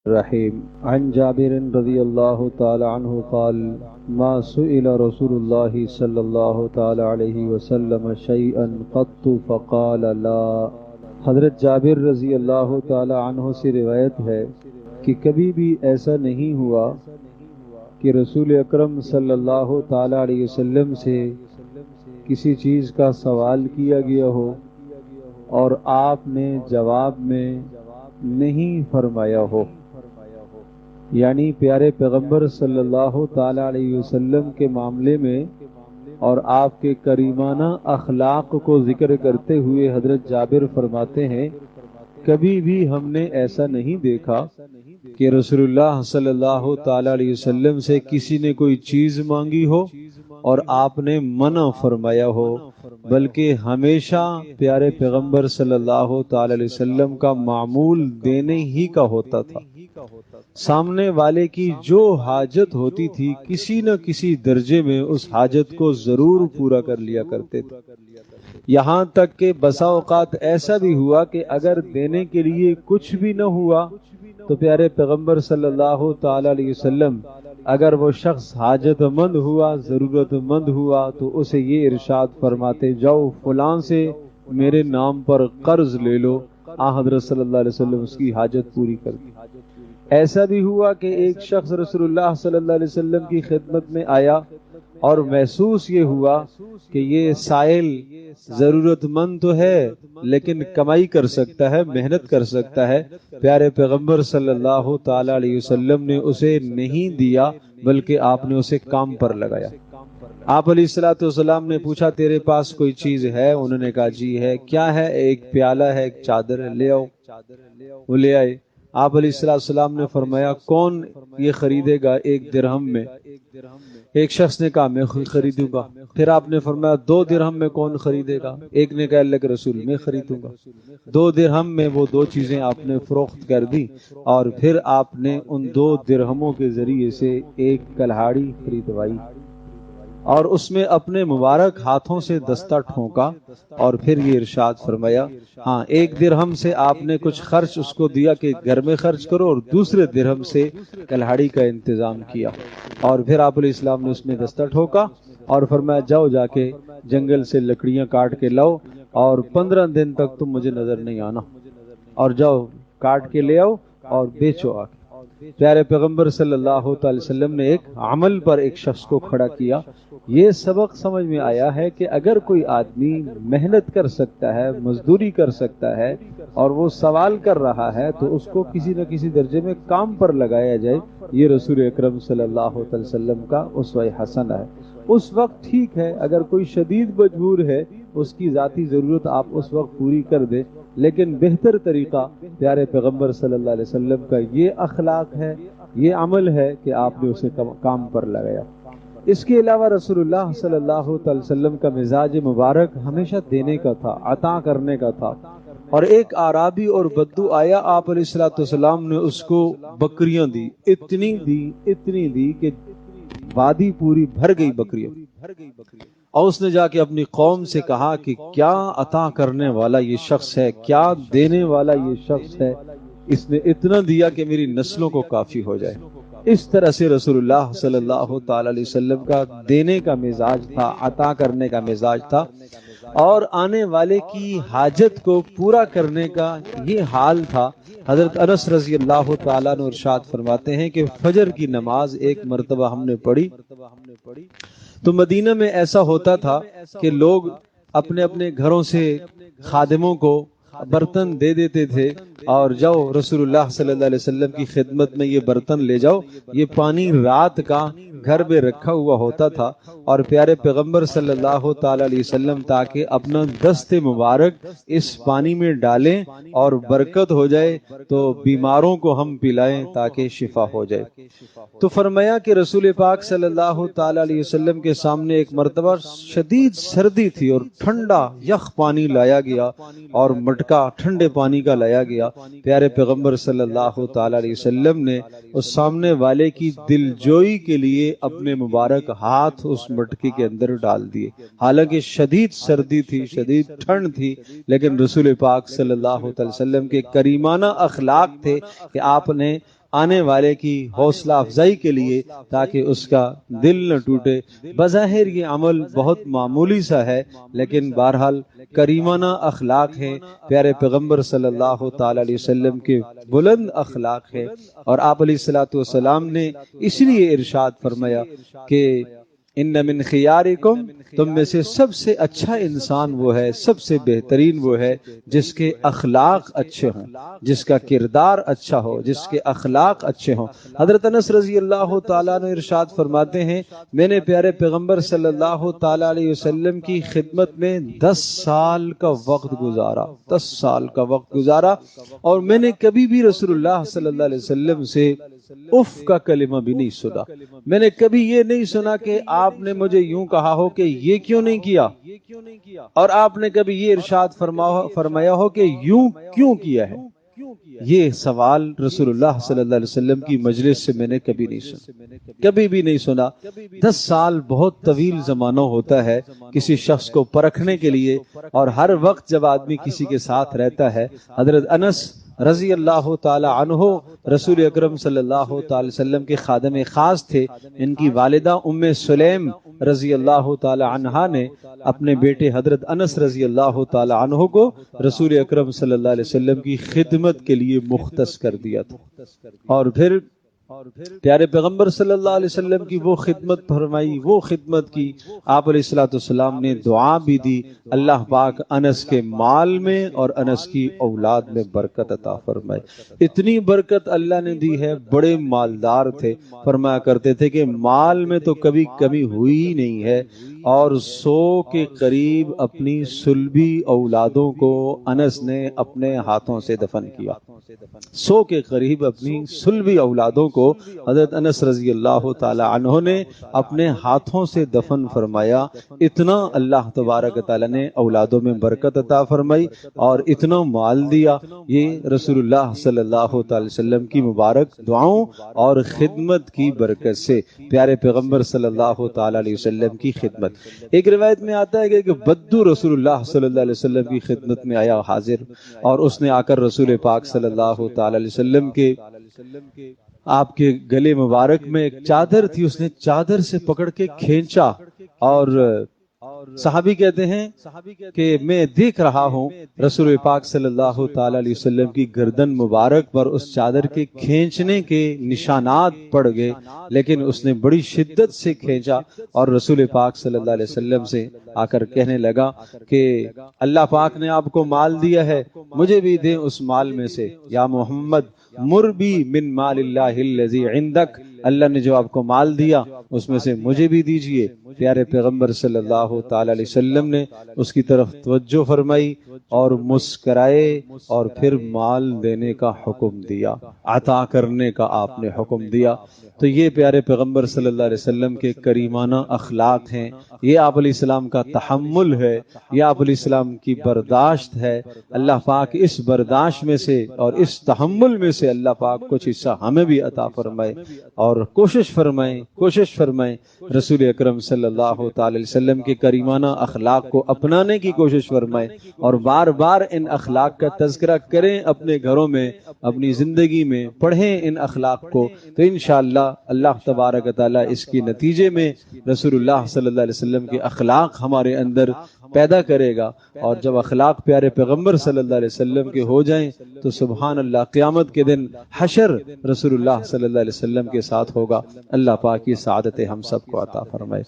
الرحيم عن جابر رضي الله تعالى عنه قال ما سئل رسول الله صلى الله تعالى عليه وسلم شيئا قط فقال لا۔ حضرت جابر رضی اللہ تعالی عنہ سے روایت ہے کہ کبھی بھی ایسا نہیں ہوا کہ رسول اکرم صلی اللہ تعالی علیہ وسلم سے کسی چیز کا سوال کیا گیا ہو اور آپ نے جواب میں نہیں فرمایا ہو، یعنی پیارے پیغمبر صلی اللہ تعالی علیہ وسلم کے معاملے میں اور آپ کے کریمانہ اخلاق کو ذکر کرتے ہوئے حضرت جابر فرماتے ہیں کبھی بھی ہم نے ایسا نہیں دیکھا کہ رسول اللہ صلی اللہ تعالی علیہ وسلم سے کسی نے کوئی چیز مانگی ہو اور آپ نے منع فرمایا ہو، بلکہ ہمیشہ پیارے پیغمبر صلی اللہ تعالی علیہ وسلم کا معمول دینے ہی کا ہوتا تھا۔ سامنے والے کی جو حاجت ہوتی تھی کسی نہ کسی درجے میں اس حاجت کو ضرور پورا کر لیا کرتے تھے، یہاں تک کہ بسا اوقات ایسا بھی ہوا کہ اگر دینے کے لیے کچھ بھی نہ ہوا تو پیارے پیغمبر صلی اللہ تعالی علیہ وسلم اگر وہ شخص حاجت مند ہوا، ضرورت مند ہوا، تو اسے یہ ارشاد فرماتے جاؤ فلاں سے میرے نام پر قرض لے لو، حضرت صلی اللہ علیہ وسلم اس کی حاجت پوری کر دی۔ ایسا بھی ہوا کہ ایک شخص رسول اللہ صلی اللہ علیہ وسلم کی خدمت میں آیا اور محسوس یہ ہوا کہ یہ سائل ضرورت مند تو ہے لیکن کمائی کر سکتا ہے، محنت کر سکتا ہے۔ پیارے پیغمبر صلی اللہ تعالی علیہ وسلم نے اسے نہیں دیا بلکہ آپ نے اسے کام پر لگایا۔ آپ علیہ الصلوۃ والسلام نے پوچھا تیرے پاس کوئی چیز ہے؟ انہوں نے کہا جی ہے۔ کیا ہے؟ ایک پیالہ ہے، ایک چادر ہے، لے آؤ۔ وہ لے آئے۔ آپ علیہ السلام نے فرمایا کون یہ خریدے گا 1 درہم میں؟ ایک شخص نے کہا میں خریدوں گا۔ پھر آپ نے فرمایا 2 درہم میں کون خریدے گا؟ ایک نے کہا اللہ کے رسول میں خریدوں گا۔ 2 درہم میں وہ 2 چیزیں آپ نے فروخت کر دی اور پھر آپ نے ان 2 درہموں کے ذریعے سے ایک کلہاڑی خریدوائی اور اس میں اپنے مبارک ہاتھوں سے دستہ ٹھونکا اور پھر یہ ارشاد فرمایا 1 درہم سے آپ نے کچھ خرچ اس کو دیا کہ گھر میں خرچ کرو اور دوسرے درہم سے کلہاڑی کا انتظام کیا، اور پھر آپ علیہ السلام نے اس میں دستہ ٹھوکا اور فرمایا جاؤ جا کے جنگل سے لکڑیاں کاٹ کے لاؤ اور 15 دن تک تم مجھے نظر نہیں آنا، اور جاؤ کاٹ کے لے آؤ اور بیچو آ کے۔ پیارے پیغمبر صلی اللہ تعالی وسلم نے ایک عمل پر ایک شخص کو کھڑا کیا۔ یہ سبق سمجھ میں آیا ہے کہ اگر کوئی آدمی محنت کر سکتا ہے، مزدوری کر سکتا ہے اور وہ سوال کر رہا ہے تو اس کو کسی نہ کسی درجے میں کام پر لگایا جائے۔ یہ رسول اکرم صلی اللہ علیہ وسلم کا اسوہ حسنہ ہے۔ اس وقت ٹھیک ہے اگر کوئی شدید مجبور ہے اس کی ذاتی ضرورت آپ اس وقت پوری کر دیں، لیکن بہتر طریقہ پیارے پیغمبر صلی اللہ علیہ وسلم کا یہ اخلاق ہے، یہ عمل ہے کہ آپ نے اسے کام پر لگایا۔ اس کے علاوہ رسول اللہ صلی اللہ علیہ وسلم کا مزاج مبارک ہمیشہ دینے کا تھا، عطا کرنے کا تھا۔ اور ایک اعرابی اور بدو آیا، آپ علیہ الصلوۃ والسلام نے اس کو بکریاں دی، اتنی دی کہ وادی پوری بھر گئی بکریوں، اور اس نے جا کے اپنی قوم سے کہا کہ کیا عطا کرنے والا یہ شخص ہے، کیا دینے والا یہ شخص ہے، اس نے اتنا دیا کہ میری نسلوں کو کافی ہو جائے۔ اس طرح سے رسول اللہ صلی اللہ تعالی علیہ وسلم کا دینے کا مزاج تھا، عطا کرنے کا مزاج تھا، اور آنے والے کی حاجت کو پورا کرنے کا یہ حال تھا۔ حضرت انس رضی اللہ تعالیٰ عنہ ارشاد فرماتے ہیں کہ فجر کی نماز ایک مرتبہ ہم نے پڑھی تو مدینہ میں ایسا ہوتا تھا کہ لوگ اپنے اپنے گھروں سے خادموں کو برتن دے دیتے تھے اور جاؤ رسول اللہ صلی اللہ علیہ وسلم کی خدمت میں یہ برتن لے جاؤ۔ یہ پانی رات کا گھر میں رکھا ہوا ہوتا تھا اور پیارے پیغمبر صلی اللہ تعالی علیہ وسلم تاکہ اپنا دست مبارک اس پانی میں ڈالیں اور برکت ہو جائے تو بیماروں کو ہم پلائیں تاکہ شفا ہو جائے۔ تو فرمایا کہ رسول پاک صلی اللہ تعالی علیہ وسلم کے سامنے ایک مرتبہ شدید سردی تھی اور ٹھنڈا یخ پانی لایا گیا اور مٹکا ٹھنڈے پانی کا لایا گیا۔ پیارے پیغمبر صلی اللہ تعالی علیہ وسلم نے اس سامنے والے کی دلجوئی کے لیے اپنے مبارک ہاتھ اس مٹکے کے اندر ڈال دیے، حالانکہ شدید سردی تھی، شدید ٹھنڈ تھی، لیکن رسول پاک صلی اللہ علیہ وسلم کے کریمانہ اخلاق تھے کہ آپ نے آنے والے کی حوصلہ افزائی کے لیے تاکہ اس کا دل نہ ٹوٹے۔ بظاہر یہ عمل بہت معمولی سا ہے، لیکن بہرحال کریمانہ اخلاق ہیں، پیارے پیغمبر صلی اللہ تعالی علیہ وسلم کے بلند اخلاق ہیں، اور آپ علیہ الصلوۃ والسلام نے اس لیے ارشاد فرمایا کہ ان من خیارکم، تم میں سے سب سے اچھا انسان وہ ہے، سب سے بہترین وہ ہے جس کے اخلاق اچھے ہوں، جس کا کردار اچھا ہو، جس کے اخلاق اچھے ہوں۔ حضرت انس رضی اللہ تعالیٰ نے ارشاد فرماتے ہیں، میں نے پیارے پیغمبر صلی اللہ تعالیٰ علیہ وسلم کی خدمت میں 10 سال کا وقت گزارا، 10 سال کا وقت گزارا، اور میں نے کبھی بھی رسول اللہ صلی اللہ علیہ وسلم سے اف کا کلمہ بھی نہیں سنا۔ میں نے کبھی یہ نہیں سنا کہ آپ نے مجھے یوں کہا ہو کہ یہ کیوں نہیں کیا، اور آپ نے کبھی یہ ارشاد فرمایا ہو کہ یوں کیوں کیا ہے۔ یہ سوال رسول اللہ صلی اللہ علیہ وسلم کی مجلس سے میں نے کبھی نہیں سنا، کبھی بھی نہیں سنا۔ 10 سال بہت طویل زمانہ ہوتا ہے کسی شخص کو پرکھنے کے لیے، اور ہر وقت جب آدمی کسی کے ساتھ رہتا ہے۔ حضرت انس رضی اللہ تعالی عنہ رسول اکرم صلی اللہ تعالی وسلم کے خادم خاص تھے۔ ان کی والدہ ام سلیم رضی اللہ تعالی عنہا نے اپنے بیٹے حضرت انس رضی اللہ تعالی عنہ کو رسول اکرم صلی اللہ علیہ وسلم کی خدمت کے لیے مختص کر دیا تھا، اور پھر پیارے پیغمبر صلی اللہ علیہ وسلم کی وہ خدمت فرمائی، وہ خدمت کی۔ آپ علیہ الصلوۃ والسلام نے دعا بھی دی، اللہ پاک انس کے مال میں اور انس کی اولاد میں برکت عطا فرمائے۔ اتنی برکت اللہ نے دی ہے، بڑے مالدار تھے، فرمایا کرتے تھے کہ مال میں تو کبھی کمی ہوئی ہی نہیں ہے، اور 100 کے قریب اپنی صلبی اولادوں کو انس نے اپنے ہاتھوں سے دفن کیا۔ 100 کے قریب اپنی صلبی اولادوں کو حضرت انس رضی اللہ تعالی عنہ نے اپنے ہاتھوں سے دفن فرمایا۔ اتنا اللہ تبارک تعالی نے اولادوں میں برکت عطا فرمائی اور اتنا مال دیا۔ یہ رسول اللہ صلی اللہ تعالی وسلم کی مبارک دعاؤں اور خدمت کی برکت سے، پیارے پیغمبر صلی اللہ تعالی علیہ وسلم کی خدمت۔ ایک روایت میں آتا ہے کہ بدو رسول اللہ صلی اللہ علیہ وسلم کی خدمت میں آیا حاضر، اور اس نے آ کر رسول پاک صلی اللہ تعالی علیہ وسلم کے آپ کے گلے مبارک میں ایک چادر تھی، اس نے چادر سے پکڑ کے کھینچا، اور صحابی کہتے ہیں کہ میں دیکھ رہا ہوں رسول پاک صلی اللہ تعالی علیہ وسلم کی گردن مبارک پر اس چادر کے کھینچنے کے نشانات پڑ گئے، لیکن اس نے بڑی شدت سے کھینچا، اور رسول پاک صلی اللہ علیہ وسلم سے آ کر کہنے لگا کہ اللہ پاک نے آپ کو مال دیا ہے، مجھے بھی دیں اس مال میں سے، یا محمد مر بی من مال اللہ الذی عندک، اللہ نے جو آپ کو مال دیا اس میں سے مجھے بھی دیجئے۔ پیارے پیغمبر صلی اللہ تعالی علیہ وسلم نے اس کی طرف توجہ فرمائی اور مسکرائے، اور پھر مال دینے کا حکم دیا، عطا کرنے کا آپ نے حکم دیا۔ تو یہ پیارے پیغمبر صلی اللہ علیہ وسلم کے کریمانہ اخلاق ہیں، یہ آپ علیہ السلام کا تحمل ہے، یہ آپ علیہ السلام کی برداشت ہے۔ اللہ پاک اس برداشت میں سے اور اس تحمل میں سے اللہ پاک کچھ حصہ ہمیں بھی عطا فرمائے، اور کوشش فرمائیں رسول اکرم صلی اللہ تعالی علیہ وسلم کے کریمانہ اخلاق کو اپنانے کی کوشش فرمائیں، اور بار بار ان اخلاق کا تذکرہ کریں اپنے گھروں میں، اپنی زندگی میں پڑھیں ان اخلاق کو، تو انشاءاللہ اللہ تبارک تعالیٰ اس کی نتیجے میں رسول اللہ صلی اللہ علیہ وسلم کے اخلاق ہمارے اندر پیدا کرے گا، اور جب اخلاق پیارے پیغمبر صلی اللہ علیہ وسلم کے ہو جائیں تو سبحان اللہ، قیامت کے دن حشر رسول اللہ صلی اللہ علیہ وسلم کے ساتھ ہوگا۔ اللہ پاک کی سعادت ہم سب کو عطا فرمائے۔